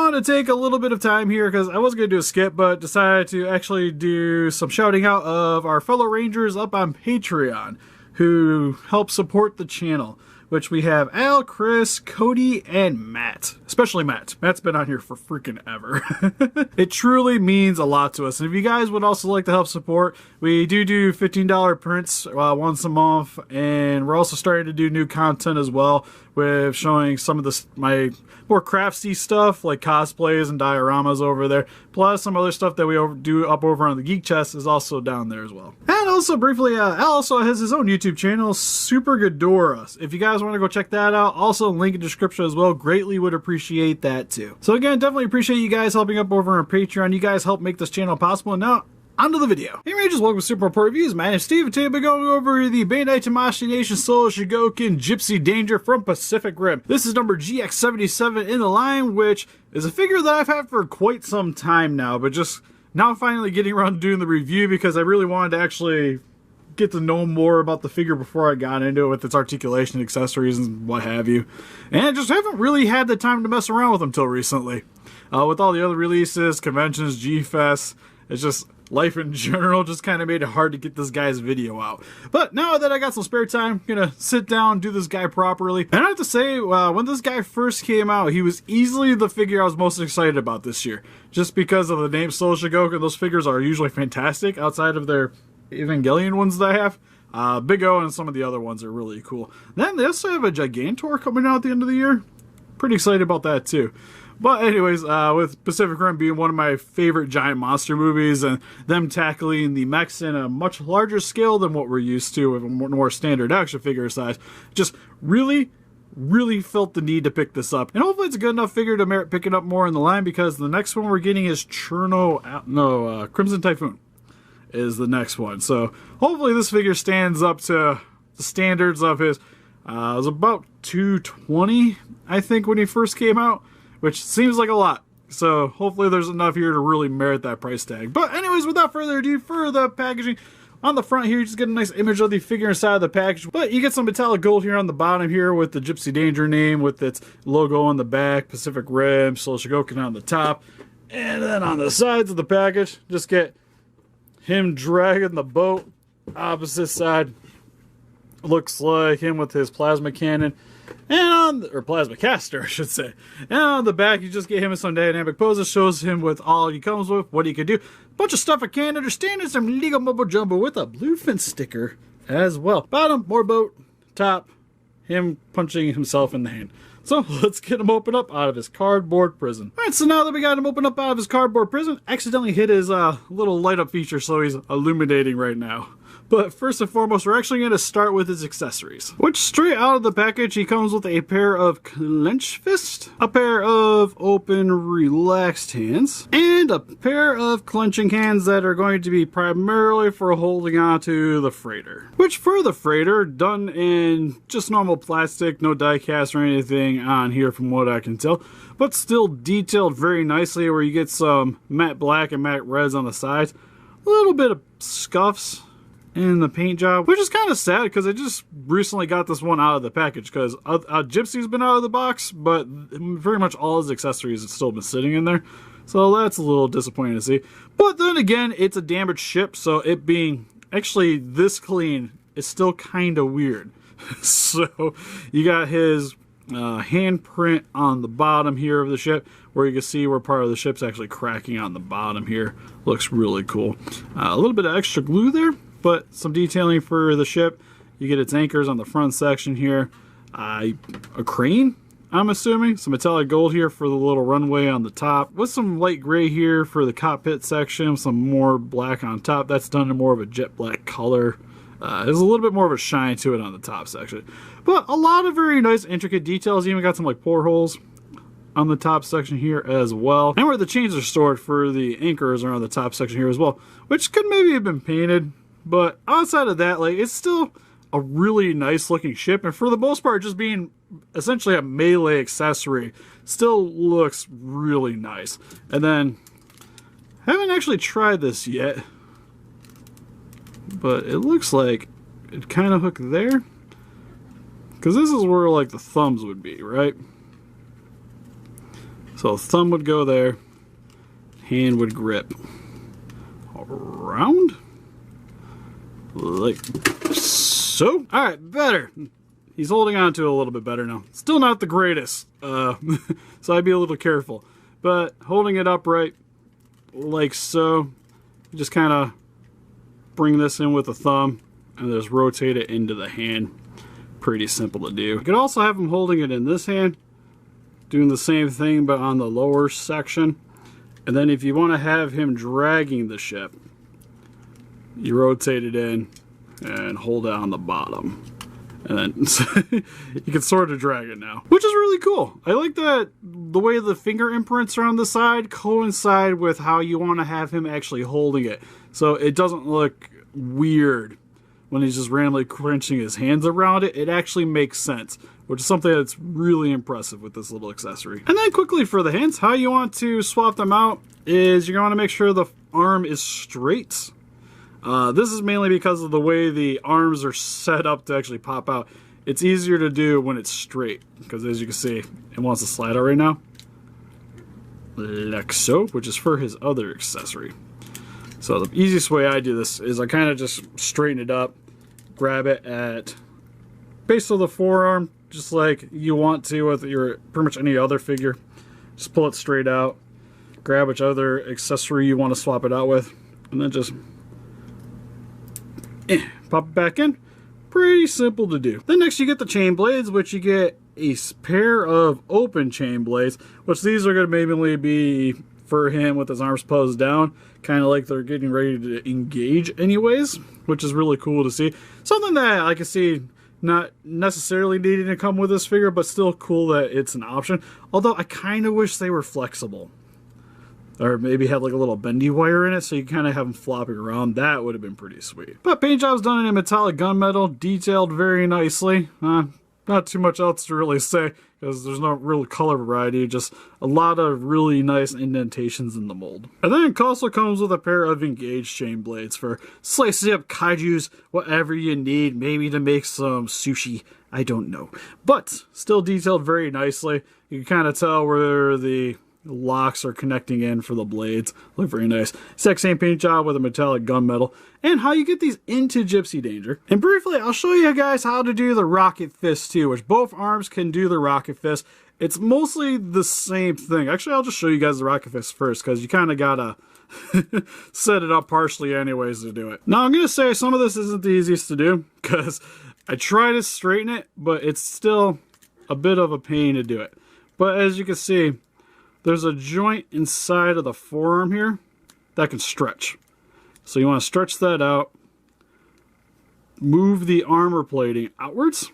wanted to take a little bit of time here because I was going to do a skip, but decided to actually do some shouting out of our fellow Rangers up on Patreon who help support the channel, which we have Al, Chris, Cody, and Matt. Especially Matt. Matt's been on here for freaking ever. It truly means a lot to us. And if you guys would also like to help support, we do $15 prints once a month, and we're also starting to do new content as well with showing some of this my more craftsy stuff like cosplays and dioramas over there, plus some other stuff that we do up over on the Geek Chest is also down there as well. And also briefly, Al also has his own YouTube channel, Super Ghidorah. If you guys want to go check that out, also link in the description as well. Greatly would appreciate that too. So again, definitely appreciate you guys helping up over on Patreon. You guys help make this channel possible. And now, onto the video. Hey Rangers, welcome to Super Report Reviews. My name is Steve, and today we're going over the Bandai Tamashii Nation Solo Chogokin Gypsy Danger from Pacific Rim. This is number GX77 in the line, which is a figure that I've had for quite some time now, but just now finally getting around to doing the review because I really wanted to actually get to know more about the figure before I got into it with its articulation, accessories, and what have you. And I just haven't really had the time to mess around with them till recently. With all the other releases, conventions, G-Fest, it's just life in general just kind of made it hard to get this guy's video out. But now that I got some spare time, I'm gonna sit down, do this guy properly. And I have to say, when this guy first came out, he was easily the figure I was most excited about this year. Just because of the name Solo Chogokin, those figures are usually fantastic outside of their Evangelion ones that I have. Big O and some of the other ones are really cool. Then they also have a Gigantor coming out at the end of the year. Pretty excited about that too. But anyways, with Pacific Rim being one of my favorite giant monster movies and them tackling the mechs in a much larger scale than what we're used to with a more standard action figure size, just really felt the need to pick this up. And hopefully it's a good enough figure to merit picking up more in the line, because the next one we're getting is Crimson Typhoon is the next one. So hopefully this figure stands up to the standards of his, it was about $220, I think, when he first came out, which seems like a lot. So hopefully there's enough here to really merit that price tag. But anyways, without further ado, for the packaging, on the front here, you just get a nice image of the figure inside of the package. But you get some metallic gold here on the bottom here with the Gypsy Danger name with its logo on the back, Pacific Rim, Solo Chogokin on the top. And then on the sides of the package, just get him dragging the boat. Opposite side looks like him with his plasma cannon. And or plasma caster, I should say. And on the back, you just get him in some dynamic poses, shows him with all he comes with, what he can do. Bunch of stuff I can't understand, and some legal mumbo jumbo with a bluefin sticker as well. Bottom, more boat. Top, him punching himself in the hand. So let's get him open up out of his cardboard prison. Alright, so now that we got him open up out of his cardboard prison, accidentally hit his little light up feature, so he's illuminating right now. But first and foremost, we're actually going to start with his accessories. Which straight out of the package, he comes with a pair of clench fists, a pair of open relaxed hands, and a pair of clenching hands that are going to be primarily for holding on to the freighter. Which for the freighter, done in just normal plastic, no die cast or anything on here from what I can tell, but still detailed very nicely where you get some matte black and matte reds on the sides. A little bit of scuffs in the paint job, which is kind of sad because I just recently got this one out of the package because Gypsy's been out of the box, but very much all his accessories have still been sitting in there, so that's a little disappointing to see. But then again, it's a damaged ship, so it being actually this clean is still kind of weird. So you got his handprint on the bottom here of the ship, where you can see where part of the ship's actually cracking on the bottom here. Looks really cool. A little bit of extra glue there, but some detailing for the ship. You get its anchors on the front section here. A crane, I'm assuming. Some metallic gold here for the little runway on the top, with some light gray here for the cockpit section, some more black on top. That's done in more of a jet black color. There's a little bit more of a shine to it on the top section. But a lot of very nice intricate details. Even got some like portholes on the top section here as well. And where the chains are stored for the anchors are on the top section here as well, which could maybe have been painted. But outside of that, like, it's still a really nice looking ship, and for the most part, just being essentially a melee accessory, still looks really nice. And then, haven't actually tried this yet, but it looks like it kind of hooked there, because this is where like the thumbs would be, right? So thumb would go there, hand would grip around, like so. All right, better. He's holding on to it a little bit better now. Still not the greatest, so I'd be a little careful. But holding it upright, like so, you just kind of bring this in with the thumb and just rotate it into the hand. Pretty simple to do. You could also have him holding it in this hand, doing the same thing but on the lower section. And then if you want to have him dragging the ship, you rotate it in and hold it on the bottom. And then you can sort of drag it now, which is really cool. I like that the way the finger imprints are on the side coincide with how you want to have him actually holding it. So it doesn't look weird when he's just randomly crunching his hands around it. It actually makes sense, which is something that's really impressive with this little accessory. And then quickly for the hands, how you want to swap them out is you're going to make sure the arm is straight. This is mainly because of the way the arms are set up to actually pop out. It's easier to do when it's straight, because as you can see, it wants to slide out right now. Like so, which is for his other accessory. So the easiest way I do this is I kind of just straighten it up, grab it at base of the forearm, just like you want to with your pretty much any other figure. Just pull it straight out, grab which other accessory you want to swap it out with, and then just pop it back in. Pretty simple to do. Then next you get the chain blades, which you get a pair of open chain blades, which these are going to mainly be for him with his arms posed down, kind of like they're getting ready to engage anyways, which is really cool to see. Something that I can see not necessarily needing to come with this figure, but still cool that it's an option. Although I kind of wish they were flexible. Or maybe have like a little bendy wire in it so you kind of have them flopping around. That would have been pretty sweet. But paint job's done in metallic gunmetal, detailed very nicely. Not too much else to really say because there's no real color variety, just a lot of really nice indentations in the mold. And then it also comes with a pair of engaged chain blades for slicing up kaijus, whatever you need, maybe to make some sushi, I don't know. But still detailed very nicely. You can kind of tell where the locks are connecting in for the blades. Look very nice. Exact same paint job with a metallic gunmetal. And how you get these into Gypsy Danger. And briefly, I'll show you guys how to do the rocket fist too, which both arms can do the rocket fist. It's mostly the same thing. Actually, I'll just show you guys the rocket fist first, because you kind of gotta set it up partially anyways to do it. Now, I'm gonna say some of this isn't the easiest to do, because I try to straighten it, but it's still a bit of a pain to do it. But as you can see, there's a joint inside of the forearm here that can stretch. So you want to stretch that out, move the armor plating outwards,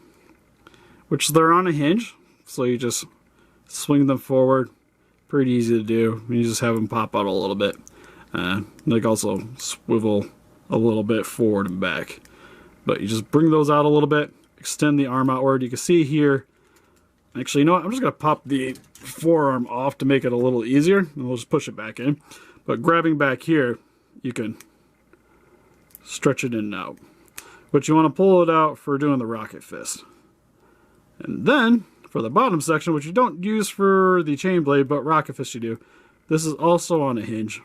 which they're on a hinge. So you just swing them forward. Pretty easy to do. You just have them pop out a little bit. They can also swivel a little bit forward and back. But you just bring those out a little bit, extend the arm outward. You can see here, actually, you know what? I'm just going to pop the forearm off to make it a little easier, and we'll just push it back in. But grabbing back here, you can stretch it in and out. But you want to pull it out for doing the rocket fist. And then, for the bottom section, which you don't use for the chain blade, but rocket fist you do, this is also on a hinge.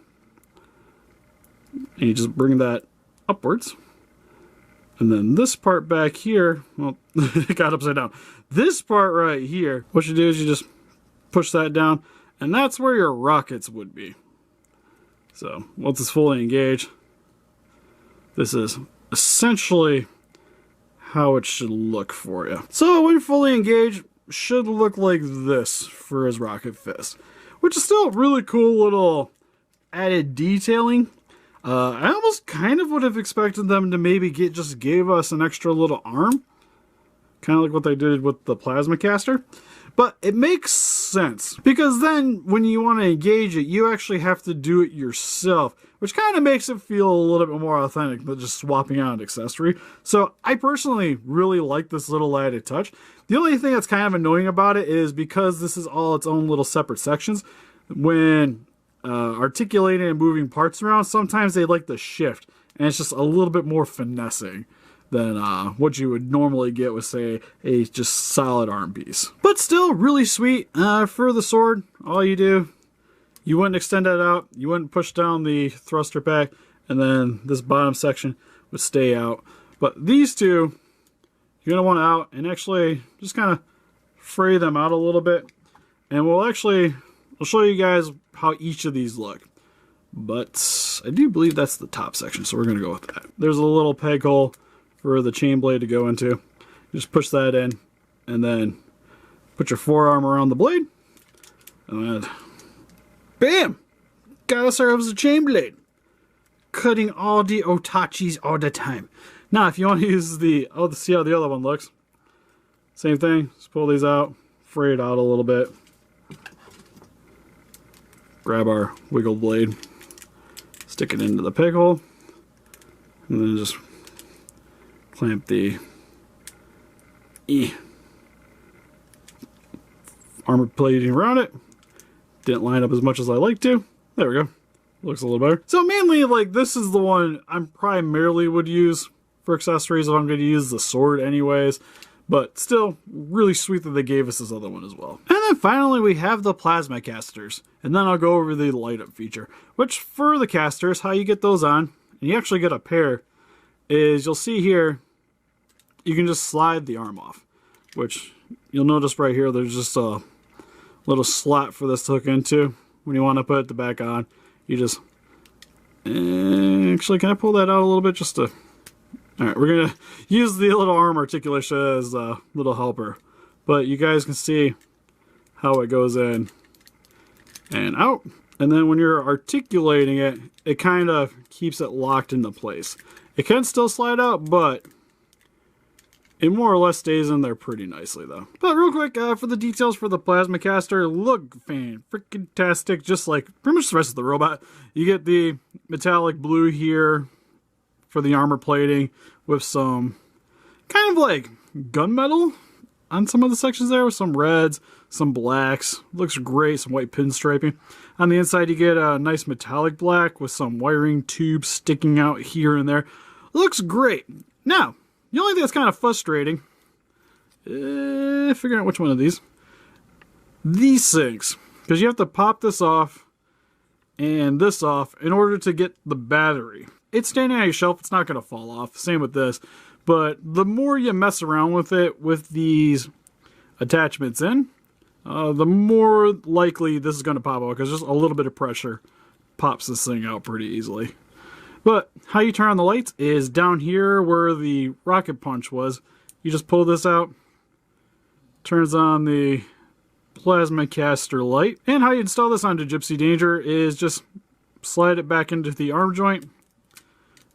And you just bring that upwards. And then this part back here, well, it got upside down. This part right here, what you do is you just push that down, and that's where your rockets would be. So once it's fully engaged, this is essentially how it should look for you. So when fully engaged, should look like this for his rocket fist, which is still really cool little added detailing. I almost kind of would have expected them to maybe just gave us an extra little arm. Kind of like what they did with the plasma caster. But it makes sense, because then when you want to engage it, you actually have to do it yourself, which kind of makes it feel a little bit more authentic than just swapping out an accessory. So I personally really like this little added touch. The only thing that's kind of annoying about it is because this is all its own little separate sections, when articulating and moving parts around, sometimes they like to shift, and it's just a little bit more finessing. than what you would normally get with, say, a just solid arm piece. But still really sweet. For the sword, all you do, you wouldn't extend that out, you wouldn't push down the thruster pack, and then this bottom section would stay out. But these two, you're going to want to out and actually just kind of fray them out a little bit. And I'll show you guys how each of these look. But I do believe that's the top section, so we're going to go with that. There's a little peg hole for the chain blade to go into. Just push that in, and then put your forearm around the blade, and bam! Got ourselves a chain blade. Cutting all the otachis all the time. Now, if you want to use see how the other one looks. Same thing, just pull these out, fray it out a little bit. Grab our wiggle blade, stick it into the peg hole, and then just clamp the armor plating around it. Didn't line up as much as I like to. There we go. Looks a little better. So mainly, like, this is the one I primarily would use for accessories if I'm going to use the sword anyways. But still, really sweet that they gave us this other one as well. And then finally we have the plasma casters. And then I'll go over the light up feature. Which for the casters, how you get those on, and you actually get a pair, is you'll see here, you can just slide the arm off. Which you'll notice right here, there's just a little slot for this to hook into. When you want to put it back on, you just... Actually, can I pull that out a little bit just to... Alright, we're going to use the little arm articulation as a little helper. But you guys can see how it goes in and out. And then when you're articulating it, it kind of keeps it locked into place. It can still slide out, but it more or less stays in there pretty nicely though. But real quick, for the details for the plasma caster, look fan-freaking-tastic, just like pretty much the rest of the robot. You get the metallic blue here for the armor plating with some kind of like gunmetal on some of the sections there with some reds, some blacks. Looks great, some white pinstriping. On the inside you get a nice metallic black with some wiring tubes sticking out here and there. Looks great. Now, the only thing that's kind of frustrating, figuring out which one of these things, because you have to pop this off and this off in order to get the battery. It's standing on your shelf, it's not going to fall off. Same with this. But the more you mess around with it with these attachments in, the more likely this is going to pop out, because just a little bit of pressure pops this thing out pretty easily. But how you turn on the lights is down here where the rocket punch was. You just pull this out, turns on the plasma caster light. And how you install this onto Gypsy Danger is just slide it back into the arm joint.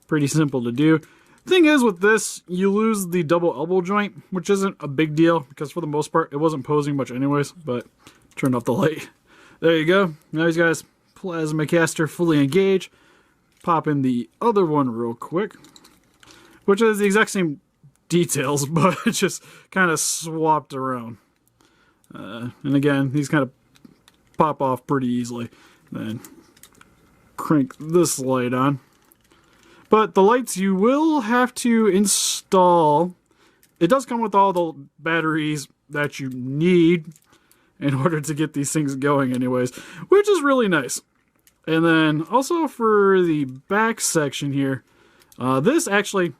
Pretty simple to do. Thing is, with this, you lose the double elbow joint, which isn't a big deal, because for the most part, it wasn't posing much anyways, but turned off the light. There you go. Now you guys, plasma caster fully engaged. Pop in the other one real quick, which is the exact same details, but it's just kind of swapped around. And again, these kind of pop off pretty easily. Then crank this light on. But the lights you will have to install. It does come with all the batteries that you need in order to get these things going anyways, which is really nice. And then also for the back section here, this actually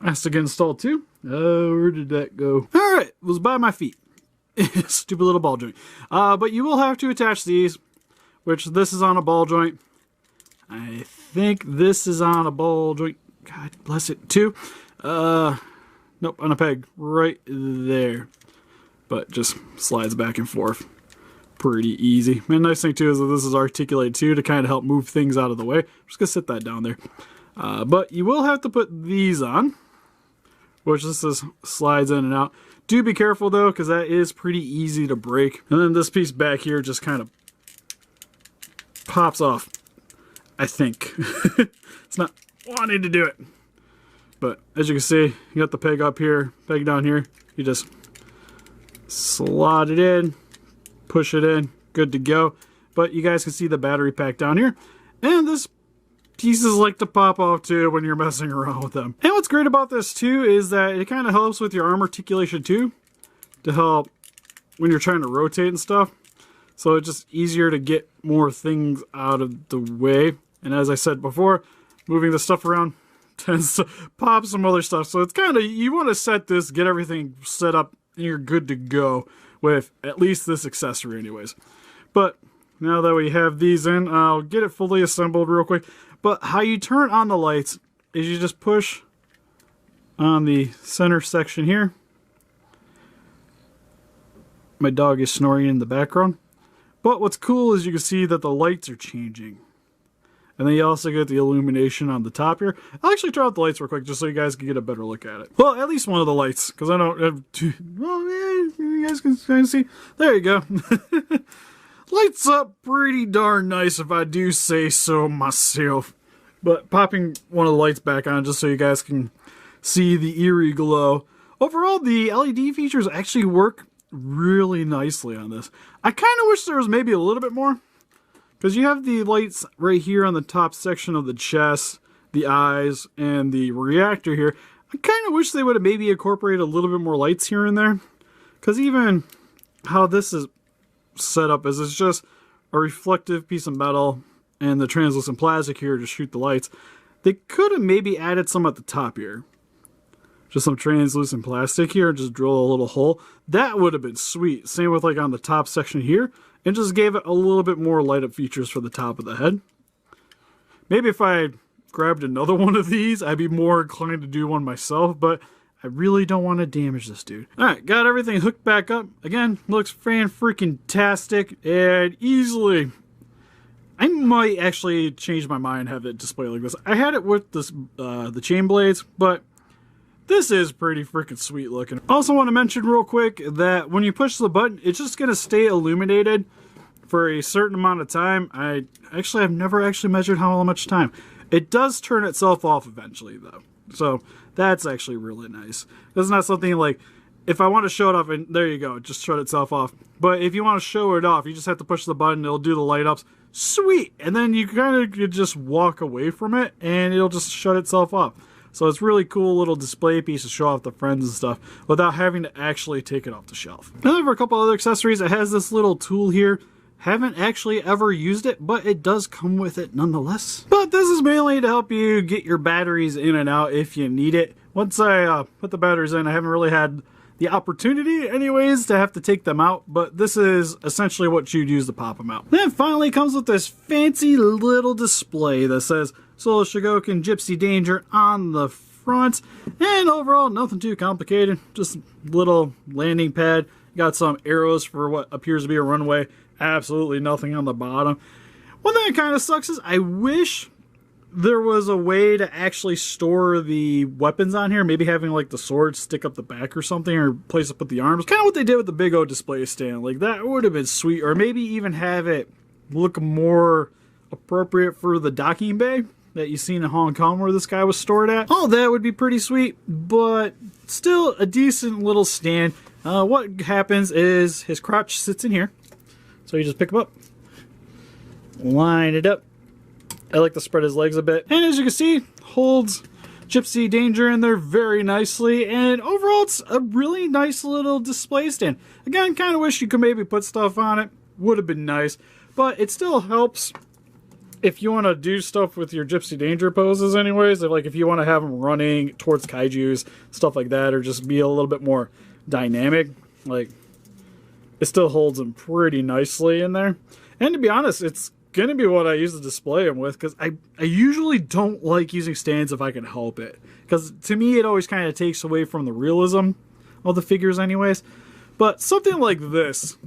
has to get installed too. Where did that go? Alright, it was by my feet. Stupid little ball joint. But you will have to attach these, which this is on a ball joint. I think this is on a ball joint. God bless it, too. Nope, on a peg right there. But just slides back and forth. Pretty easy. And the nice thing, too, is that this is articulated, too, to kind of help move things out of the way. I'm just going to sit that down there. But you will have to put these on, which this is slides in and out. Do be careful, though, because that is pretty easy to break. And then this piece back here just kind of pops off. I think. It's not wanting to do it. But as you can see, you got the peg up here, peg down here. You just slot it in, push it in, good to go. But you guys can see the battery pack down here. And this pieces like to pop off too when you're messing around with them. And what's great about this too is that it kind of helps with your arm articulation too, to help when you're trying to rotate and stuff. So it's just easier to get more things out of the way. And as I said before, moving the stuff around tends to pop some other stuff. So it's kind of, you want to set this, get everything set up, and you're good to go with at least this accessory anyways. But now that we have these in, I'll get it fully assembled real quick. But how you turn on the lights is you just push on the center section here. My dog is snoring in the background. But what's cool is you can see that the lights are changing. And then you also get the illumination on the top here. I'll actually try out the lights real quick just so you guys can get a better look at it. Well, at least one of the lights, because I don't have two. Well, yeah, you guys can kind of see. There you go. Lights up pretty darn nice if I do say so myself. But popping one of the lights back on just so you guys can see the eerie glow. Overall, the LED features actually work really nicely on this. I kind of wish there was maybe a little bit more, because you have the lights right here on the top section of the chest, the eyes, and the reactor here. I kind of wish they would have maybe incorporated a little bit more lights here and there, because even how this is set up is it's just a reflective piece of metal and the translucent plastic here to shoot the lights. They could have maybe added some at the top here. Just some translucent plastic here, just drill a little hole. That would have been sweet. Same with like on the top section here. And just gave it a little bit more light up features for the top of the head. Maybe if I grabbed another one of these, I'd be more inclined to do one myself, but I really don't want to damage this dude. Alright, got everything hooked back up. Again, looks fan-freaking-tastic, and easily, I might actually change my mind and have it display like this. I had it with this, the chain blades, but this is pretty freaking sweet looking. Also want to mention real quick that when you push the button, it's just going to stay illuminated for a certain amount of time. I've never actually measured how much time. It does turn itself off eventually though. So that's actually really nice. It's not something like, if I want to show it off, and there you go, it just shut itself off. But if you want to show it off, you just have to push the button, it'll do the light ups. Sweet! And then you kind of just walk away from it and it'll just shut itself off. So it's really cool little display piece to show off the friends and stuff without having to actually take it off the shelf. Now for a couple other accessories, it has this little tool here. Haven't actually ever used it, but it does come with it nonetheless. But this is mainly to help you get your batteries in and out if you need it. Once I put the batteries in, I haven't really had the opportunity anyways to have to take them out, but this is essentially what you'd use to pop them out. Then finally comes with this fancy little display that says Solo Chogokin Gypsy Danger on the front, and overall nothing too complicated, just little landing pad. Got some arrows for what appears to be a runway, absolutely nothing on the bottom. One thing that kind of sucks is I wish there was a way to actually store the weapons on here, maybe having like the sword stick up the back or something, or place to put the arms. Kind of what they did with the big O display stand. Like that would have been sweet, or maybe even have it look more appropriate for the docking bay that you seen in Hong Kong where this guy was stored at. Oh, that would be pretty sweet, but still a decent little stand. What happens is his crotch sits in here, so you just pick him up, line it up. I like to spread his legs a bit. And as you can see, holds Gypsy Danger in there very nicely. And overall, it's a really nice little display stand. Again, kind of wish you could maybe put stuff on it. Would have been nice. But it still helps if you want to do stuff with your Gypsy Danger poses anyways. If you want to have them running towards kaijus, stuff like that, or just be a little bit more dynamic. Like, it still holds them pretty nicely in there. And to be honest, it's going to be what I use to display them with, because I usually don't like using stands if I can help it, because to me it always kind of takes away from the realism of the figures anyways. But something like this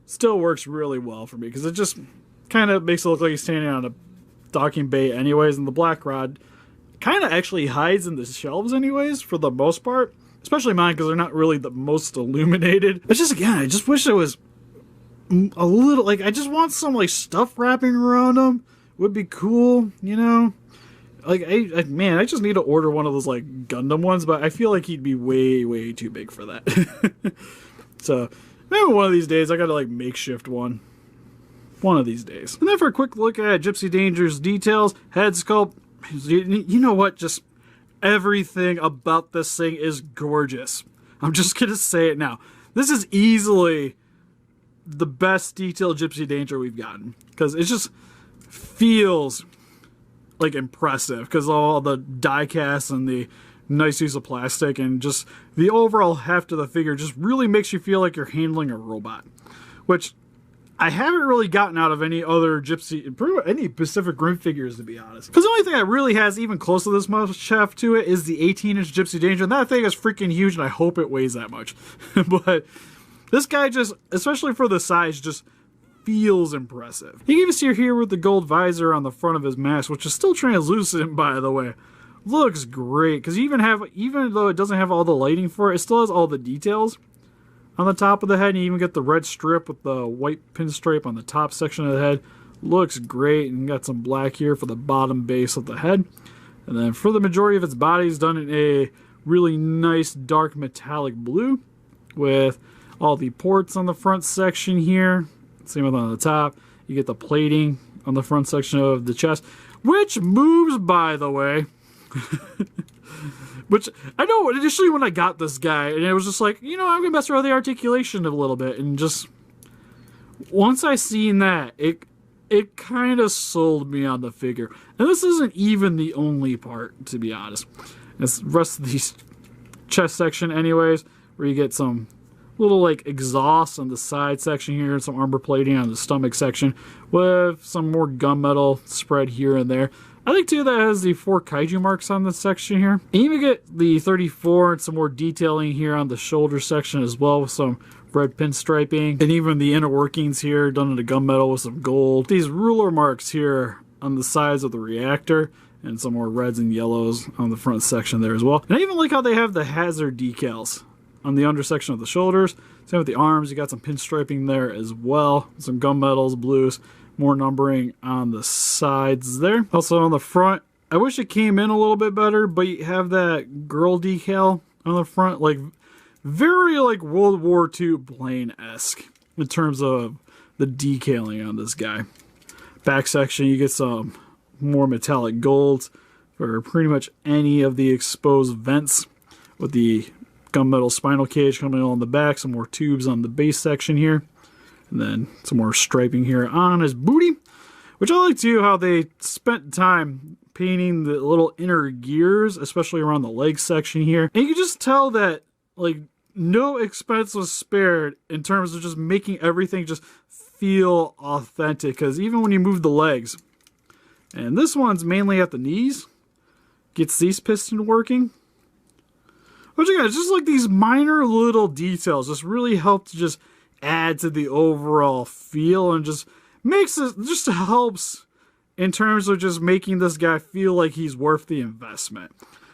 still works really well for me, because it just kind of makes it look like he's standing on a docking bay anyways, and the black rod kind of actually hides in the shelves anyways for the most part, especially mine, because they're not really the most illuminated. It's just, again, I just wish it was a little, like, I just want some, like, stuff wrapping around them. Would be cool, you know? Like, man, I just need to order one of those, like, Gundam ones, but I feel like he'd be way, way too big for that. So, maybe one of these days I gotta, like, makeshift one. one of these days. And then for a quick look at Gypsy Danger's details, head sculpt, you know what, just everything about this thing is gorgeous. I'm just gonna say it now. This is easily the best detailed Gypsy Danger we've gotten, because it just feels like impressive because all the die casts and the nice use of plastic, and just the overall heft of the figure just really makes you feel like you're handling a robot, which I haven't really gotten out of any other Gypsy, any Pacific Rim figures, to be honest. Because the only thing that really has even close to this much heft to it is the 18-inch Gypsy Danger, and that thing is freaking huge, and I hope it weighs that much. But this guy just, especially for the size, just feels impressive. You can even see her here with the gold visor on the front of his mask, which is still translucent, by the way. Looks great, because even though it doesn't have all the lighting for it, it still has all the details on the top of the head, and you even get the red strip with the white pinstripe on the top section of the head. Looks great, and got some black here for the bottom base of the head. And then for the majority of its body, it's done in a really nice dark metallic blue with all the ports on the front section here. Same with on the top. You get the plating on the front section of the chest, which moves, by the way. Which, I know initially when I got this guy, and it was just like, you know, I'm going to mess around with the articulation a little bit. And just, once I seen that, it kind of sold me on the figure. And this isn't even the only part, to be honest. It's the rest of the chest section anyways, where you get some little like exhaust on the side section here, and some armor plating on the stomach section, with some more gunmetal spread here and there. I think too that has the 4 kaiju marks on this section here. And you even get the 34 and some more detailing here on the shoulder section as well, with some red pinstriping, and even the inner workings here done in the gunmetal with some gold. These ruler marks here on the sides of the reactor, and some more reds and yellows on the front section there as well. And I even like how they have the hazard decals on the undersection of the shoulders. Same with the arms, you got some pinstriping there as well. Some gunmetals, blues, more numbering on the sides there. Also on the front, I wish it came in a little bit better, but you have that girl decal on the front, like very like World War II plane-esque in terms of the decaling on this guy. Back section, you get some more metallic golds for pretty much any of the exposed vents, with the gunmetal spinal cage coming along the back, some more tubes on the base section here, and then some more striping here on his booty, which I like too how they spent time painting the little inner gears, especially around the leg section here. And you can just tell that like no expense was spared in terms of just making everything just feel authentic, because even when you move the legs, and this one's mainly at the knees, gets these pistons working. Which again, it's just like these minor little details just really help to just add to the overall feel, and just makes it, just helps in terms of just making this guy feel like he's worth the investment.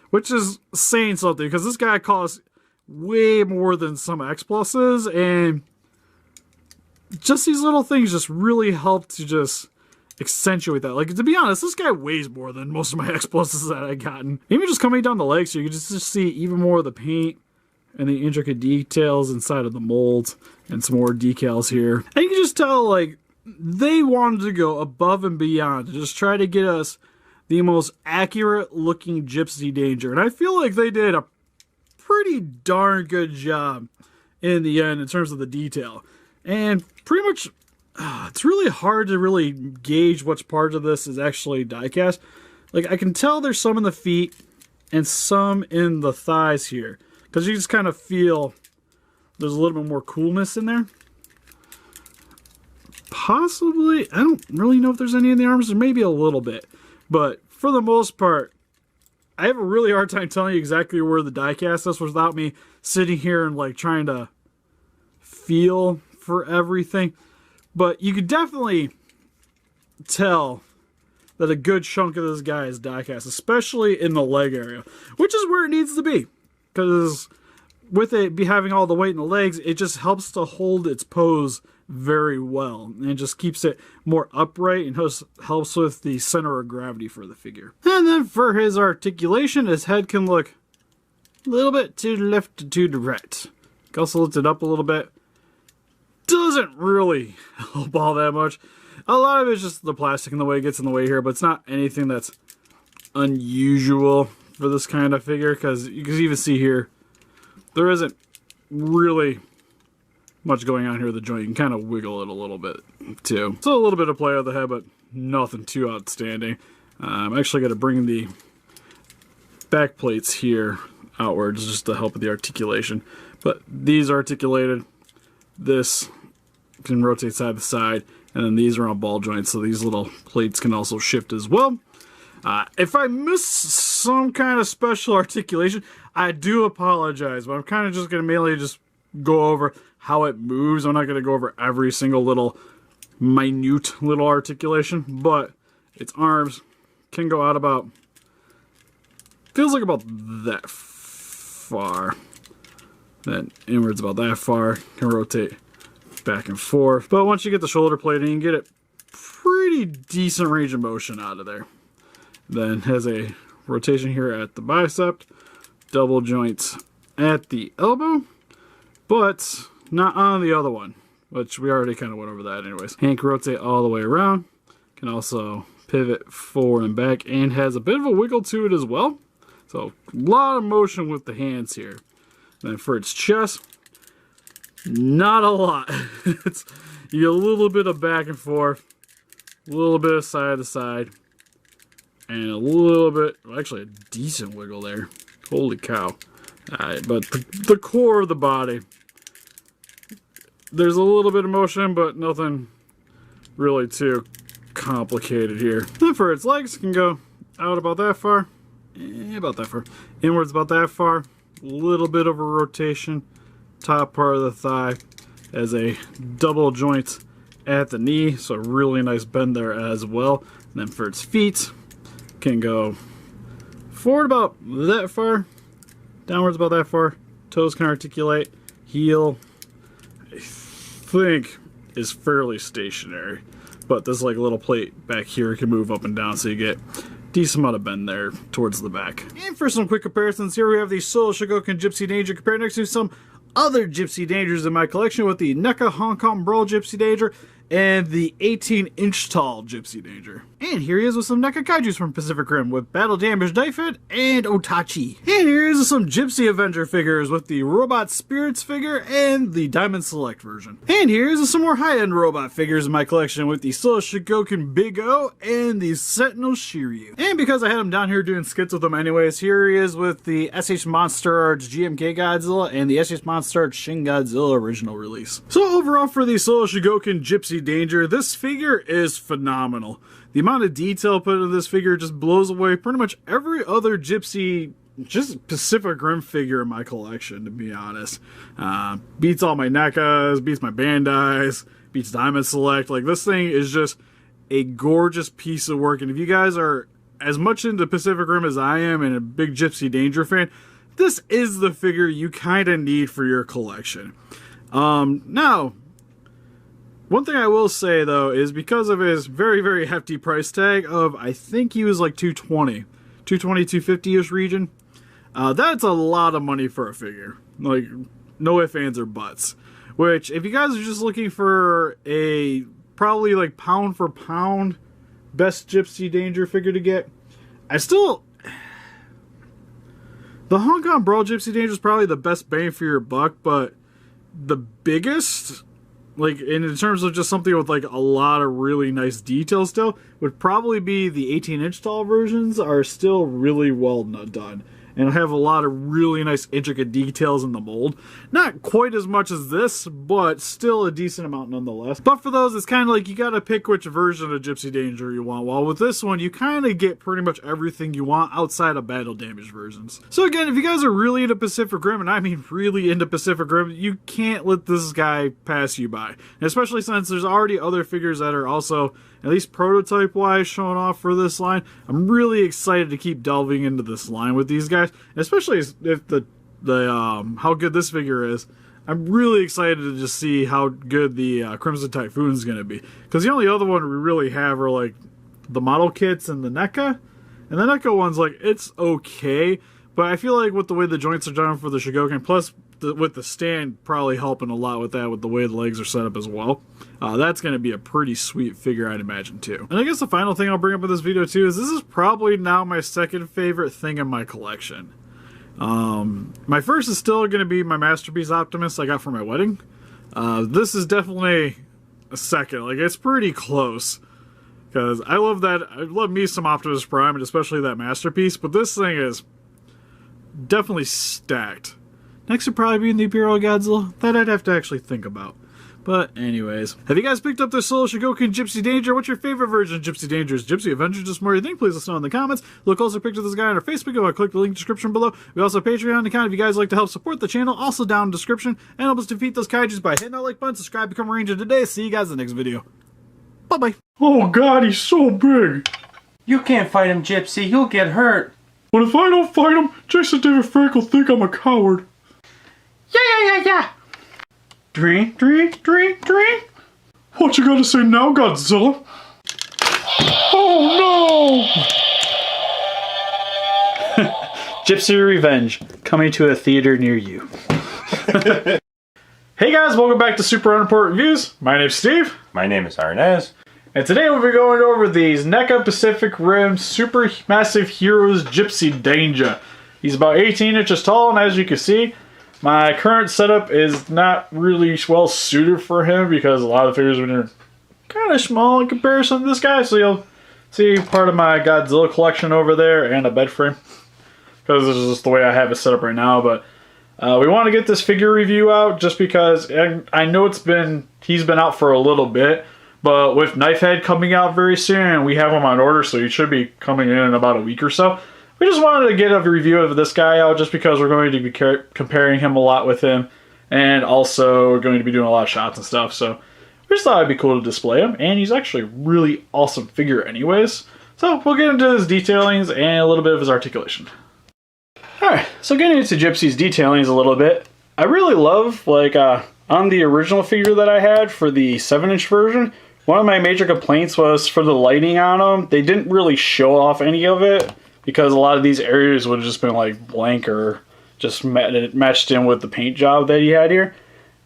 Which is saying something, because this guy costs way more than some X Pluses, and just these little things just really help to just accentuate that. Like, to be honest, this guy weighs more than most of my X Pluses that I've gotten. Even just coming down the legs here, you can just see even more of the paint and the intricate details inside of the molds, and some more decals here. And you can just tell, like, they wanted to go above and beyond to just try to get us the most accurate looking Gypsy Danger. And I feel like they did a pretty darn good job in the end in terms of the detail. And pretty much, it's really hard to really gauge which part of this is actually die-cast. Like, I can tell there's some in the feet and some in the thighs here, because you just kind of feel there's a little bit more coolness in there. Possibly, I don't really know if there's any in the arms, or maybe a little bit. But for the most part, I have a really hard time telling you exactly where the die-cast is without me sitting here and like trying to feel for everything. But you could definitely tell that a good chunk of this guy is die-cast, especially in the leg area, which is where it needs to be. Because with it be having all the weight in the legs, it just helps to hold its pose very well, and it just keeps it more upright and helps with the center of gravity for the figure. And then for his articulation, his head can look a little bit to the left, to the right. You also lift it up a little bit. Doesn't really help all that much. A lot of it's just the plastic and the way it gets in the way here, but it's not anything that's unusual for this kind of figure, because you can even see here, there isn't really much going on here with the joint. You can kind of wiggle it a little bit too. So a little bit of play with the head, but nothing too outstanding. I'm actually going to bring the back plates here outwards just to help with the articulation. But these are articulated. This can rotate side to side, and then these are on ball joints, so these little plates can also shift as well. If I miss some kind of special articulation, I do apologize, but I'm kind of just going to mainly just go over how it moves. I'm not going to go over every single little minute little articulation, but its arms can go out about, feels like about that far, then inwards about that far, can rotate back and forth. But once you get the shoulder plate in, you can get it pretty decent range of motion out of there. Then has a rotation here at the bicep, double joints at the elbow, but not on the other one, which we already kind of went over that anyways. Hand can rotate all the way around, can also pivot forward and back, and has a bit of a wiggle to it as well. So a lot of motion with the hands here. Then for its chest, not a lot. You get a little bit of back and forth, a little bit of side to side, and a little bit, well, actually a decent wiggle there. Holy cow. But the core of the body, there's a little bit of motion, but nothing really too complicated here. Then for its legs, can go out about that far, about that far, inwards about that far, a little bit of a rotation, top part of the thigh as a double joint at the knee, so a really nice bend there as well. And then for its feet, can go forward about that far, downwards about that far, toes can articulate, heel I think is fairly stationary, but this like little plate back here can move up and down, so you get decent amount of bend there towards the back. And for some quick comparisons, here we have the Solo Chogokin Gypsy Danger compared next to some other Gypsy Dangers in my collection with the NECA Hong Kong Brawl Gypsy Danger and the 18-inch tall Gypsy Danger. And here he is with some NECA Kaijus from Pacific Rim with Battle Damage Knifehead and Otachi. And here is some Gypsy Avenger figures with the Robot Spirits figure and the Diamond Select version. And here's some more high-end robot figures in my collection with the Solo Chogokin Big O and the Sentinel Shiryu. And because I had him down here doing skits with them anyways, here he is with the SH Monster Arts GMK Godzilla and the SH Monster Arts Shin Godzilla original release. So overall for the Solo Chogokin Gypsy Danger, this figure is phenomenal. The amount of detail put into this figure just blows away pretty much every other Gypsy, just Pacific Rim figure in my collection, to be honest. Beats all my NECAs, beats my Bandais, beats Diamond Select. Like, this thing is just a gorgeous piece of work, and if you guys are as much into Pacific Rim as I am and a big Gypsy Danger fan, this is the figure you kind of need for your collection. Now, one thing I will say, though, is because of his very, very hefty price tag of, I think he was like $220, $250-ish region, that's a lot of money for a figure. Like, no ifs, ands, or buts. Which, if you guys are just looking for a probably like pound for pound best Gypsy Danger figure to get, the Hong Kong Brawl Gypsy Danger is probably the best bang for your buck, but the biggest, like in terms of just something with like a lot of really nice details still, would probably be the 18-inch tall versions. Are still really well done and have a lot of really nice intricate details in the mold. Not quite as much as this, but still a decent amount nonetheless. But for those, it's kind of like you gotta pick which version of Gypsy Danger you want. While with this one, you kind of get pretty much everything you want outside of battle damage versions. So again, if you guys are really into Pacific Rim, and I mean really into Pacific Rim, you can't let this guy pass you by. And especially since there's already other figures that are also, at least prototype-wise, showing off for this line. I'm really excited to keep delving into this line with these guys, especially if how good this figure is. I'm really excited to just see how good the Crimson Typhoon is going to be. Because the only other one we really have are like the model kits and the NECA. And the NECA one's like, it's okay. But I feel like with the way the joints are done for the Chogokin, plus with the stand probably helping a lot with that, with the way the legs are set up as well. That's going to be a pretty sweet figure, I'd imagine, too. And I guess the final thing I'll bring up in this video, too, is this is probably now my second favorite thing in my collection. My first is still going to be my Masterpiece Optimus I got for my wedding. This is definitely a second. Like, it's pretty close. Because I love that. I love me some Optimus Prime, and especially that Masterpiece. But this thing is definitely stacked. Next would probably be in the Imperial Godzilla. That I'd have to actually think about. But anyways, have you guys picked up this solo Chogokin Gypsy Danger? What's your favorite version of Gypsy Danger? Is Gypsy Avenger just more you think? Please let us know in the comments. Look also picture of this guy on our Facebook. Go click the link in the description below. We also have a Patreon account if you guys like to help support the channel. Also down in the description. And help us defeat those kaijus by hitting that like button, subscribe, become a ranger today. See you guys in the next video. Bye-bye. Oh god, he's so big. You can't fight him, Gypsy. You'll get hurt. But if I don't fight him, Jason David Frank will think I'm a coward. Yeah. Dree. What you gotta say now, Godzilla? Oh no! Gypsy Revenge, coming to a theater near you. Hey guys, welcome back to Super Unimportant Reviews. My name's Steve. My name is Arnez. And today we'll be going over these NECA Pacific Rim Super Massive Heroes Gypsy Danger. He's about 18 inches tall, and as you can see, my current setup is not really well suited for him because a lot of the figures are kind of small in comparison to this guy. So you'll see part of my Godzilla collection over there and a bed frame, because this is just the way I have it set up right now. But we want to get this figure review out just because I know he's been out for a little bit, but with Knifehead coming out very soon, and we have him on order, so he should be coming in about a week or so. We just wanted to get a review of this guy out just because we're going to be comparing him a lot with him, and also we're going to be doing a lot of shots and stuff, so we just thought it'd be cool to display him, and he's actually a really awesome figure anyways. So we'll get into his detailings and a little bit of his articulation. Alright, so getting into Gypsy's detailings a little bit, I really love, like, on the original figure that I had for the 7-inch version, one of my major complaints was for the lighting on him. They didn't really show off any of it, because a lot of these areas would have just been like blank or just matched in with the paint job that he had here.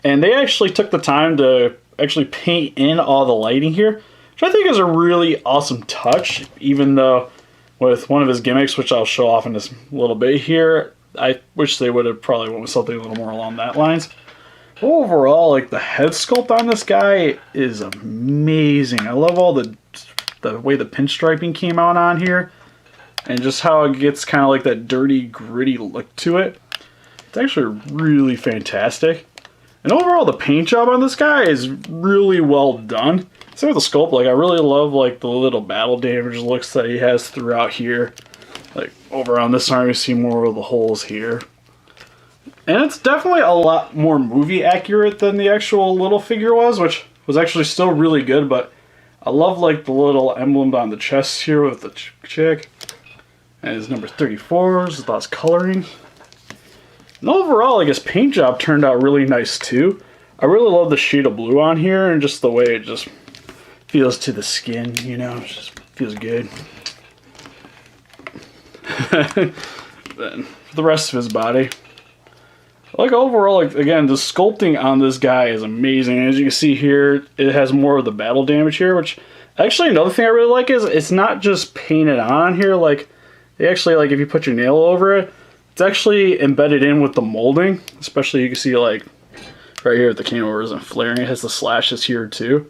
And they actually took the time to actually paint in all the lighting here, which I think is a really awesome touch, even though with one of his gimmicks, which I'll show off in this little bit here, I wish they would have probably went with something a little more along that lines. Overall, like, the head sculpt on this guy is amazing. I love all the way the pinstriping came out on here, and just how it gets kind of like that dirty, gritty look to it. It's actually really fantastic. And overall, the paint job on this guy is really well done. Same with the sculpt. Like, I really love like the little battle damage looks that he has throughout here. Like over on this arm, you see more of the holes here. And it's definitely a lot more movie accurate than the actual little figure was, which was actually still really good. But I love like the little emblem on the chest here with the chick. And his number 34 is lots of coloring. And overall, like, his paint job turned out really nice too. I really love the shade of blue on here and just the way it just feels to the skin, you know, it just feels good. Then for the rest of his body, like, overall, like, again, the sculpting on this guy is amazing. As you can see here, it has more of the battle damage here, which actually another thing I really like is it's not just painted on here. Like, they actually, like, if you put your nail over it, it's actually embedded in with the molding. Especially you can see, like, right here at the cane where it isn't flaring, it has the slashes here too,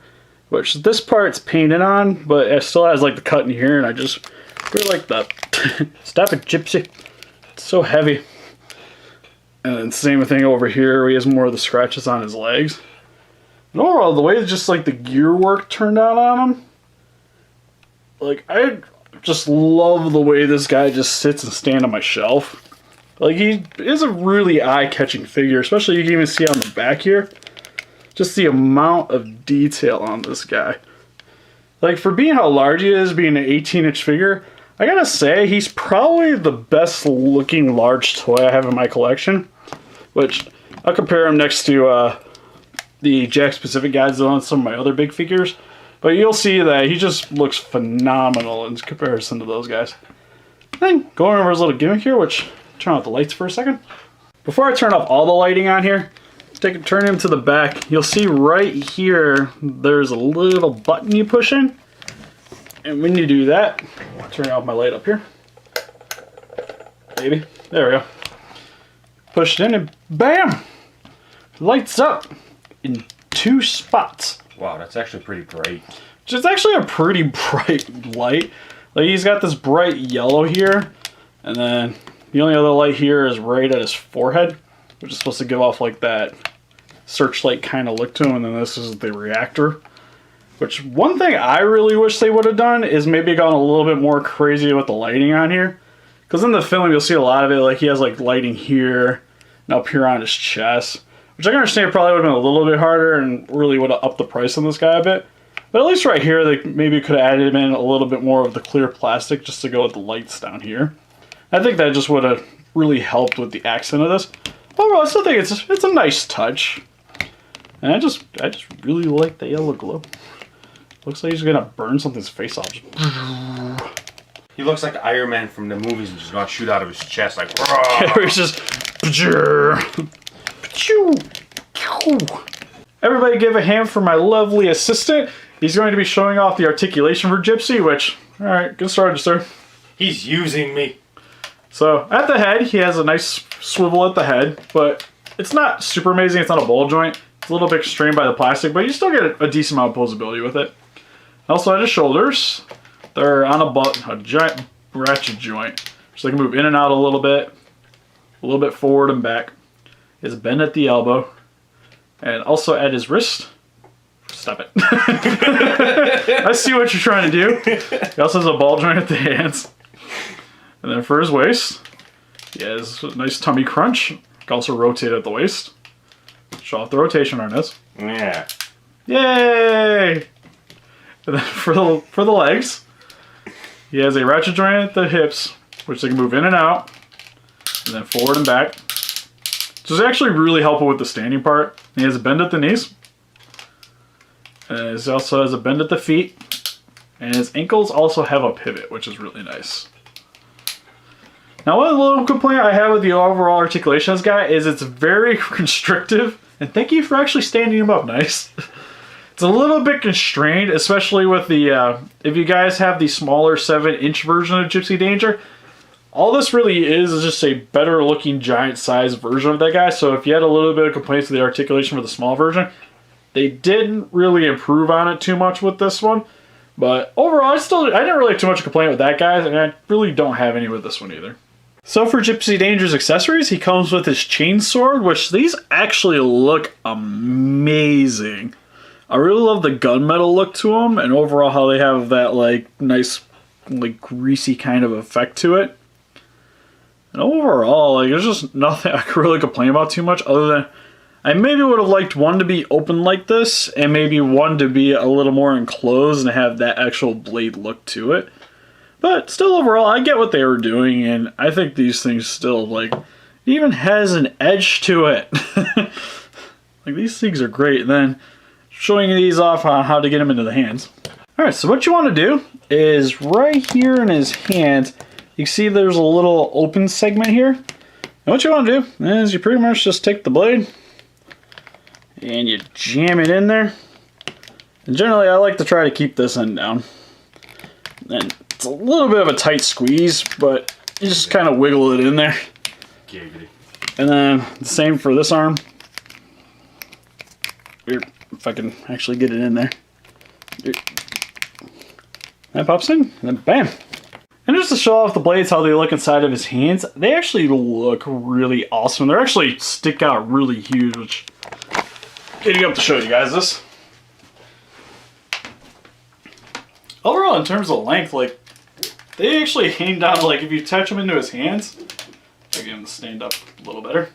which this part's painted on, but it still has like the cut in here, and I just really like that. Stop it, Gypsy. It's so heavy. And then same thing over here, he has more of the scratches on his legs. And overall, the way just like the gear work turned out on him, like, I just love the way this guy just sits and stands on my shelf. Like, he is a really eye-catching figure, especially you can even see on the back here. Just the amount of detail on this guy. Like, for being how large he is, being an 18-inch figure, I gotta say, he's probably the best-looking large toy I have in my collection. Which, I'll compare him next to the Jakks Pacific Godzilla and some of my other big figures. But you'll see that he just looks phenomenal in comparison to those guys. Then, going over his little gimmick here, which... turn off the lights for a second. before I turn off all the lighting on here, turn him to the back. You'll see right here, there's a little button you push in. And when you do that, turn off my light up here. Maybe. There we go. Push it in and bam! Lights up in 2 spots. Wow, that's actually pretty bright. It's actually a pretty bright light. Like, he's got this bright yellow here, and then the only other light here is right at his forehead, which is supposed to give off like that searchlight kind of look to him, and then this is the reactor. Which, one thing I really wish they would have done is maybe gone a little bit more crazy with the lighting on here. Because in the film, you'll see a lot of it, like he has like lighting here and up here on his chest. Which I can understand probably would have been a little bit harder and really would have upped the price on this guy a bit. But at least right here, they maybe could have added in a little bit more of the clear plastic just to go with the lights down here. I think that just would have really helped with the accent of this. Overall, I still think it's a nice touch. And I just really like the yellow glow. Looks like he's gonna burn something's face off. He looks like Iron Man from the movies and just gonna shoot out of his chest like. It's just. Everybody give a hand for my lovely assistant. He's going to be showing off the articulation for Gypsy, which, alright, get started, sir. He's using me. So, at the head, he has a nice swivel at the head, but it's not super amazing. It's not a ball joint. It's a little bit strained by the plastic, but you still get a decent amount of posability with it. Also, at his shoulders, they're on a giant ratchet joint, so they can move in and out a little bit forward and back. His bend at the elbow, and also at his wrist. Stop it. I see what you're trying to do. He also has a ball joint at the hands. And then for his waist, he has a nice tummy crunch. He can also rotate at the waist. Show off the rotation harness. Yeah. Yay! And then for the legs, he has a ratchet joint at the hips, which they can move in and out, and then forward and back. So it's actually really helpful with the standing part. He has a bend at the knees. And he also has a bend at the feet. And his ankles also have a pivot, which is really nice. Now, one little complaint I have with the overall articulation of this guy is it's very constrictive. And thank you for actually standing him up nice. It's a little bit constrained, especially with the, if you guys have the smaller 7-inch version of Gypsy Danger, all this really is just a better looking giant size version of that guy. So if you had a little bit of complaints with the articulation for the small version, they didn't really improve on it too much with this one. But overall, I didn't really have too much to complain with that guy, and I really don't have any with this one either. So for Gypsy Danger's accessories, he comes with his chainsword, which these actually look amazing. I really love the gunmetal look to them, and overall how they have that like nice, like greasy kind of effect to it. And overall, like, there's just nothing I could really complain about too much, other than I maybe would have liked one to be open like this, and maybe one to be a little more enclosed and have that actual blade look to it. But still, overall, I get what they were doing, and I think these things still, like, it even has an edge to it. Like, these things are great. And then showing these off on how to get them into the hands. Alright, so what you want to do is right here in his hands, you see there's a little open segment here. And what you want to do is you pretty much just take the blade and you jam it in there. And generally I like to try to keep this end down. And it's a little bit of a tight squeeze, but you just kind of wiggle it in there. Giggity. And then the same for this arm. Here, if I can actually get it in there. Here. That pops in, and then bam. And just to show off the blades, how they look inside of his hands, they actually look really awesome. They actually stick out really huge, which getting up to show you guys this. Overall, in terms of length, like, they actually hang down, like, if you touch them into his hands, I get him to stand up a little better,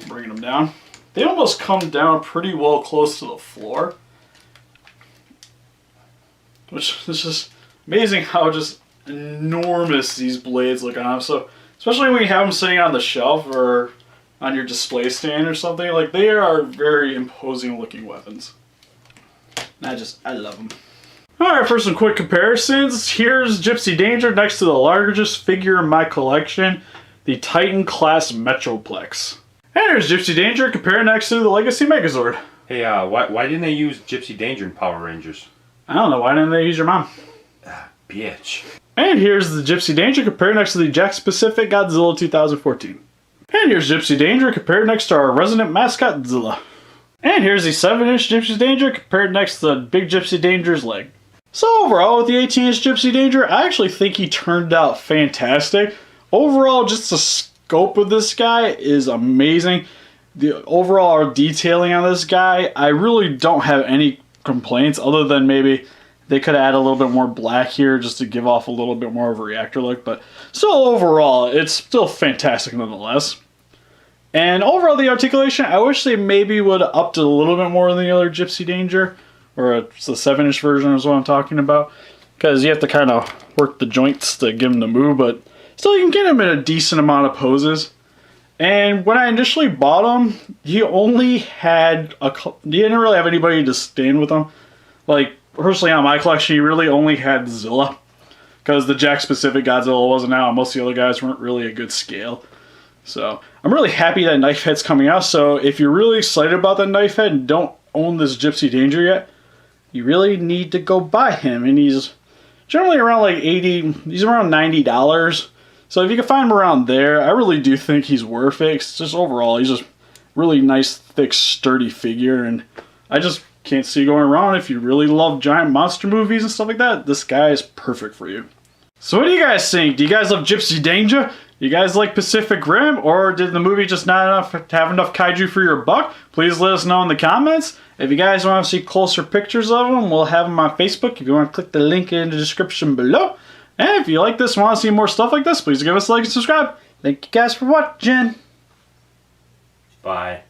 bringing them down, they almost come down pretty well close to the floor, which is just amazing how just enormous these blades look on them. So, especially when you have them sitting on the shelf or on your display stand or something, like, they are very imposing looking weapons. And I love them. Alright, for some quick comparisons, here's Gypsy Danger next to the largest figure in my collection, the Titan class Metroplex. And here's Gypsy Danger compared next to the Legacy Megazord. Hey, why didn't they use Gypsy Danger in Power Rangers? I don't know, why didn't they use your mom? Bitch. And here's the Gypsy Danger compared next to the Jakks Pacific Godzilla 2014. And here's Gypsy Danger compared next to our resident mascot Zilla. And here's the 7-inch Gypsy Danger compared next to the big Gypsy Danger's leg. So overall, with the 18-inch Gypsy Danger, I actually think he turned out fantastic. Overall, just the scope of this guy is amazing. The overall detailing on this guy, I really don't have any complaints other than maybe they could add a little bit more black here just to give off a little bit more of a reactor look. But still, overall, it's still fantastic nonetheless. And overall, the articulation, I wish they maybe would have upped it a little bit more than the other Gypsy Danger. Or it's the 7-inch version is what I'm talking about. Because you have to kind of work the joints to give him the move. But still, you can get him in a decent amount of poses. And when I initially bought him, he only had he didn't really have anybody to stand with him. Like, personally on my collection, he really only had Zilla. Because the Jakks Pacific Godzilla wasn't out, and most of the other guys weren't really a good scale. So, I'm really happy that Knife Head's coming out. So, if you're really excited about the Knife Head and don't own this Gypsy Danger yet, you really need to go buy him. And he's generally around like he's around $90. So if you can find him around there, I really do think he's worth it. It's just overall, he's just really nice, thick, sturdy figure. And I just can't see going wrong. If you really love giant monster movies and stuff like that, this guy is perfect for you. So what do you guys think? Do you guys love Gypsy Danger? Do you guys like Pacific Rim? Or did the movie just not have enough kaiju for your buck? Please let us know in the comments. If you guys want to see closer pictures of them, we'll have them on Facebook. If you want to click the link in the description below. And if you like this and want to see more stuff like this, please give us a like and subscribe. Thank you guys for watching. Bye.